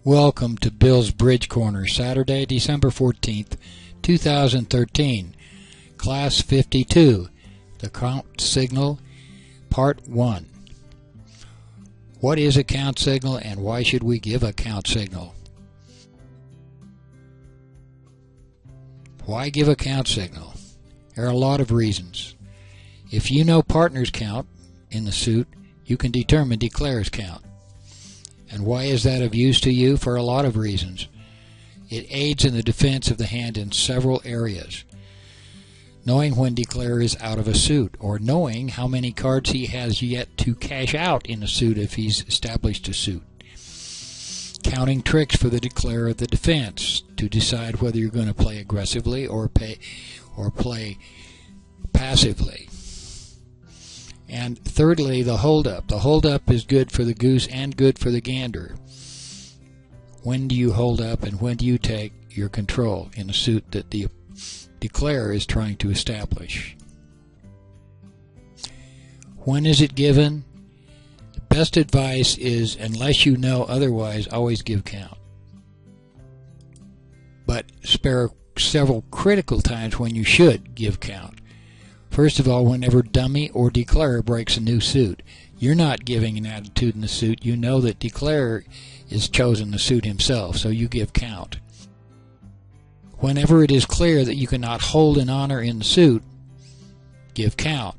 Welcome to Bill's Bridge Corner, Saturday, December 14th, 2013. Class 52, the Count Signal, Part 1. What is a count signal and why should we give a count signal? Why give a count signal? There are a lot of reasons. If you know partner's count in the suit, you can determine declarer's count. And why is that of use to you? For a lot of reasons. It aids in the defense of the hand in several areas. Knowing when declarer is out of a suit, or knowing how many cards he has yet to cash out in a suit if he's established a suit. Counting tricks for the declarer of the defense to decide whether you're going to play aggressively or play passively. And thirdly, the hold-up. The hold-up is good for the goose and good for the gander. When do you hold up and when do you take your control in a suit that the declarer is trying to establish? When is it given? The best advice is, unless you know otherwise, always give count. But spare several critical times when you should give count. First of all, whenever dummy or declarer breaks a new suit, you're not giving an attitude in the suit. You know that declarer is chosen the suit himself, so you give count. Whenever it is clear that you cannot hold an honor in the suit, give count.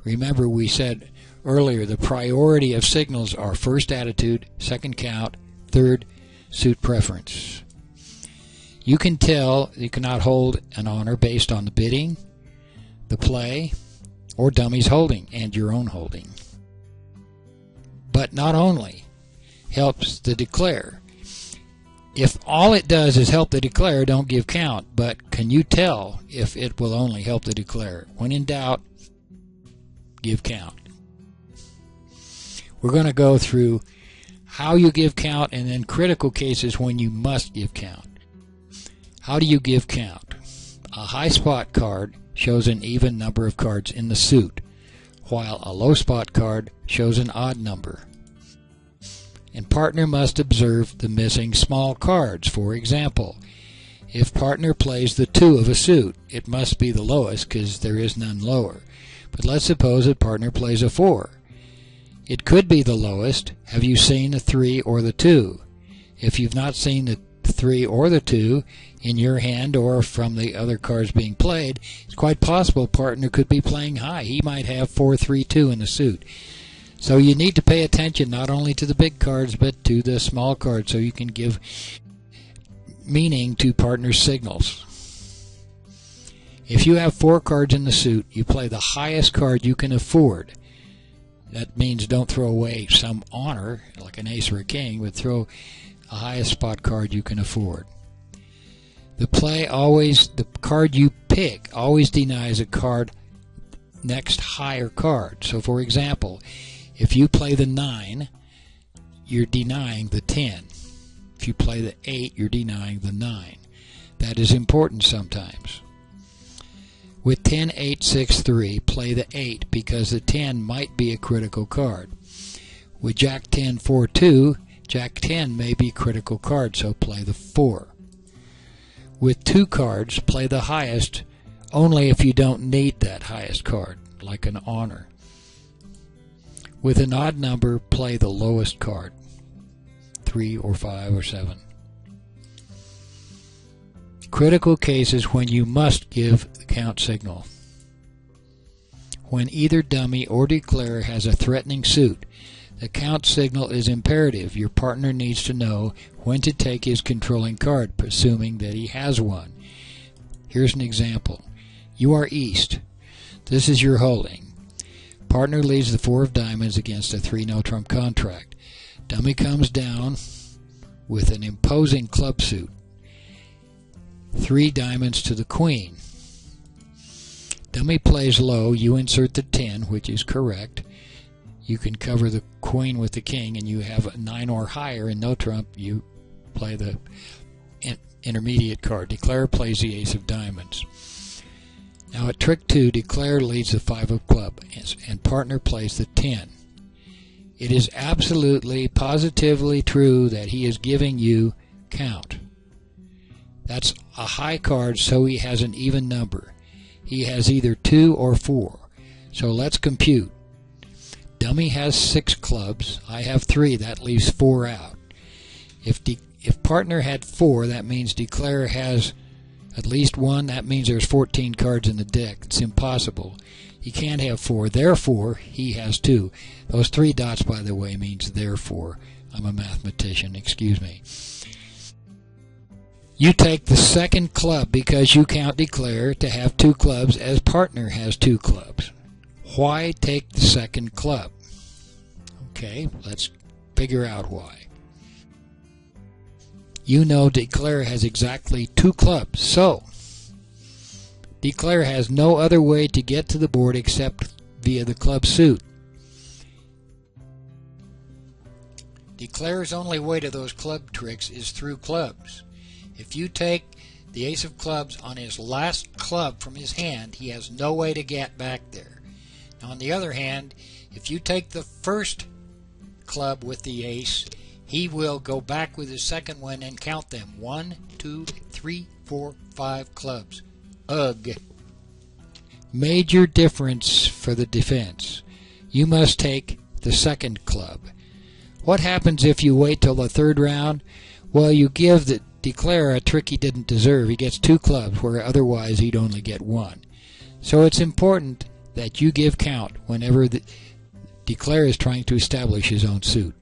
Remember, we said earlier the priority of signals are first attitude, second count, third suit preference. You can tell you cannot hold an honor based on the bidding, the play, or dummy's holding, and your own holding. But not only helps the declarer. If all it does is help the declarer, don't give count, but can you tell if it will only help the declarer? When in doubt, give count. We're going to go through how you give count and then critical cases when you must give count. How do you give count? A high spot card shows an even number of cards in the suit, while a low spot card shows an odd number. And partner must observe the missing small cards. For example, if partner plays the 2 of a suit, it must be the lowest because there is none lower. But let's suppose that partner plays a 4. It could be the lowest. Have you seen the 3 or the 2? If you've not seen the 3 or the 2 in your hand or from the other cards being played, it's quite possible partner could be playing high. He might have 4, 3, 2 in the suit. So you need to pay attention not only to the big cards but to the small cards so you can give meaning to partner's signals. If you have 4 cards in the suit, you play the highest card you can afford. That means don't throw away some honor like an ace or a king, but throw a highest spot card you can afford. The card you pick always denies a card next higher card. So for example, if you play the 9, you're denying the 10. If you play the 8, you're denying the 9. That is important sometimes. With 10, 8, 6, 3, play the 8 because the 10 might be a critical card. With Jack 10, 4, 2, Jack 10 may be a critical card, so play the 4. With 2 cards, play the highest only if you don't need that highest card, like an honor. With an odd number, play the lowest card, 3 or 5 or 7. Critical cases when you must give the count signal. When either dummy or declarer has a threatening suit, the count signal is imperative. Your partner needs to know when to take his controlling card, presuming that he has one. Here's an example. You are east. This is your holding. Partner leads the 4 of diamonds against a 3 no trump contract. Dummy comes down with an imposing club suit. 3 diamonds to the queen. Dummy plays low. You insert the 10, which is correct. You can cover the queen with the king, and you have a 9 or higher, and no trump, you play the intermediate card. Declarer plays the ace of diamonds. Now at trick 2, declarer leads the 5 of club, and partner plays the 10. It is absolutely, positively true that he is giving you count. That's a high card, so he has an even number. He has either 2 or 4. So let's compute. Dummy has 6 clubs. I have 3. That leaves 4 out. If partner had 4, that means declare has at least 1. That means there's 14 cards in the deck. It's impossible. He can't have 4. Therefore, he has 2. Those 3 dots, by the way, means therefore. I'm a mathematician. Excuse me. You take the second club because you count declare to have 2 clubs as partner has 2 clubs. Why take the second club? Okay, let's figure out why. You know declare has exactly 2 clubs, so declare has no other way to get to the board except via the club suit. Declare's only way to those club tricks is through clubs. If you take the ace of clubs on his last club from his hand, he has no way to get back there. Now, on the other hand, if you take the first club with the ace, he will go back with his second one and count them. 1, 2, 3, 4, 5 clubs. Ugh. Major difference for the defense. You must take the second club. What happens if you wait till the third round? Well, you give the declare a trick he didn't deserve. He gets 2 clubs where otherwise he'd only get 1. So it's important that you give count whenever the declare is trying to establish his own suit.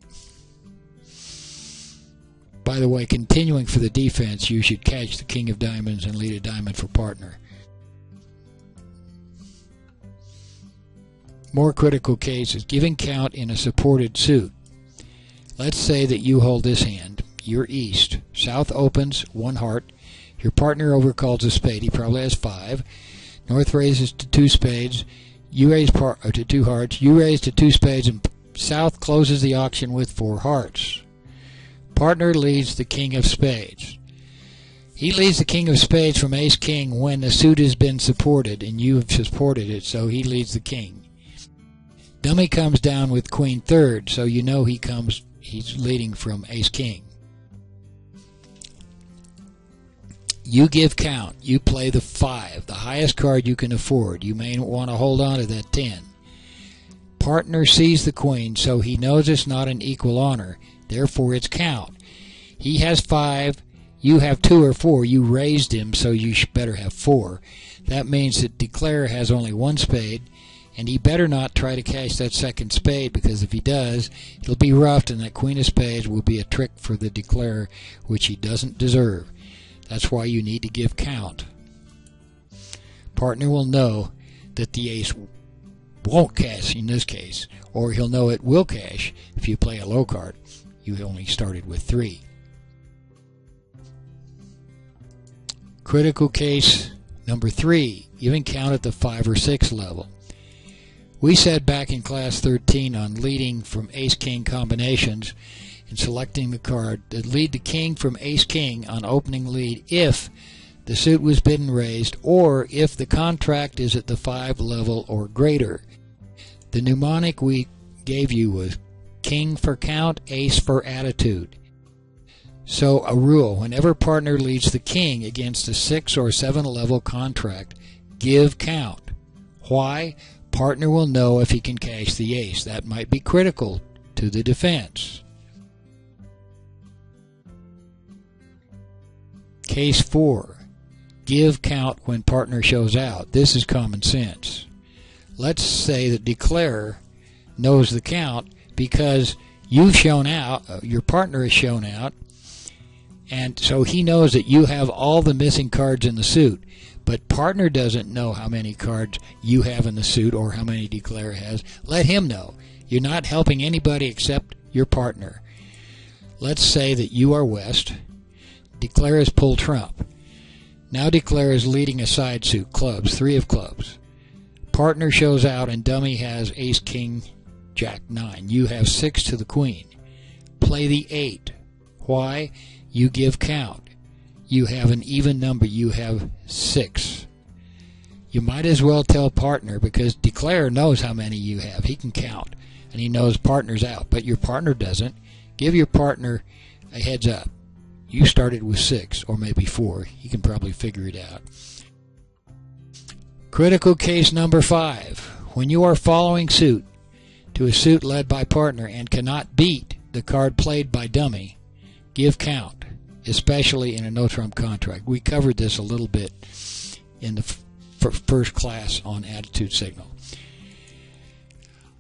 By the way, continuing for the defense, you should catch the king of diamonds and lead a diamond for partner. More critical case is giving count in a supported suit. Let's say that you hold this hand. You're east. South opens 1 heart. Your partner overcalls a spade. He probably has 5. North raises to 2 spades. You raise to 2 hearts. You raise to 2 spades, and South closes the auction with 4 hearts. Partner leads the king of spades. He leads the king of spades from ace king when the suit has been supported, and you have supported it, so he leads the king. Dummy comes down with queen third, so you know he's leading from ace king. You give count. You play the 5, the highest card you can afford. You may want to hold on to that 10. Partner sees the queen, so he knows it's not an equal honor. Therefore, it's count. He has 5. You have 2 or 4. You raised him, so you better have 4. That means that declare has only 1 spade, and he better not try to cash that second spade, because if he does, it'll be roughed, and that queen of spades will be a trick for the declare, which he doesn't deserve. That's why you need to give count. Partner will know that the ace won't cash in this case, or he'll know it will cash if you play a low card. You only started with 3. Critical case number 3, giving count at the 5 or 6 level. We said back in class 13 on leading from ace-king combinations and selecting the card that lead the king from ace-king on opening lead if the suit was bidden raised or if the contract is at the 5 level or greater. The mnemonic we gave you was king for count, ace for attitude. So a rule, whenever partner leads the king against a 6 or 7 level contract, give count. Why? Partner will know if he can cash the ace. That might be critical to the defense. Case 4. Give count when partner shows out. This is common sense. Let's say that declare knows the count because you've shown out, your partner has shown out, and so he knows that you have all the missing cards in the suit. But partner doesn't know how many cards you have in the suit or how many declare has. Let him know. You're not helping anybody except your partner. Let's say that you are west. Declare is pull trump. Now declare is leading a side suit, clubs, 3 of clubs. Partner shows out and dummy has ace, king, jack, 9. You have 6 to the queen. Play the 8. Why? You give count. You have an even number. You have 6. You might as well tell partner because declare knows how many you have. He can count. and he knows partner's out, but your partner doesn't, give your partner a heads up. You started with 6 or maybe 4. He can probably figure it out. Critical case number 5. When you are following suit to a suit led by partner and cannot beat the card played by dummy, give count, especially in a no-trump contract. We covered this a little bit in the first class on attitude signal.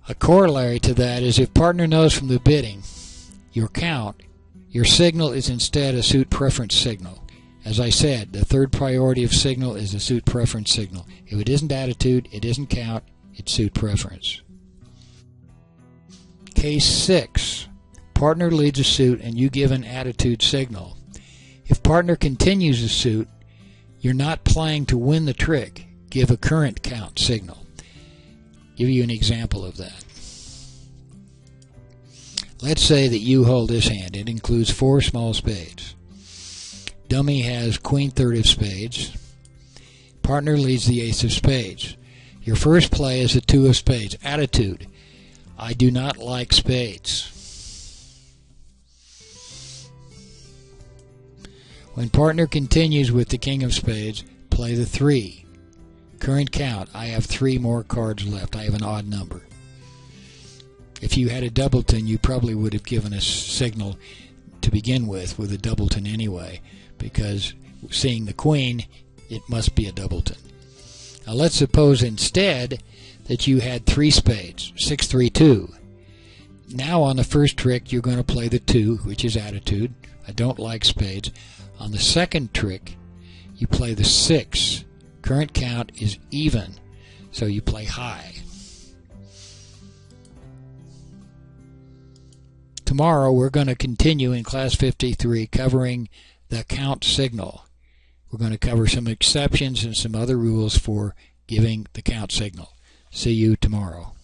A corollary to that is if partner knows from the bidding your count, your signal is instead a suit preference signal. As I said, the third priority of signal is the suit preference signal. If it isn't attitude, it isn't count, it's suit preference. Case 6. Partner leads a suit and you give an attitude signal. If partner continues the suit, you're not playing to win the trick. Give a current count signal. Give you an example of that. Let's say that you hold this hand. It includes 4 small spades. Dummy has queen third of spades. Partner leads the ace of spades. Your first play is the 2 of spades. Attitude. I do not like spades. When partner continues with the king of spades, play the 3. Current count, I have 3 more cards left. I have an odd number. If you had a doubleton, you probably would have given a signal to begin with a doubleton anyway, because seeing the queen, it must be a doubleton. Now let's suppose instead that you had 3 spades, 6, 3, 2. Now on the first trick, you're going to play the 2, which is attitude. I don't like spades. On the second trick, you play the 6. Current count is even, so you play high. Tomorrow we're going to continue in class 53 covering the count signal. We're going to cover some exceptions and some other rules for giving the count signal. See you tomorrow.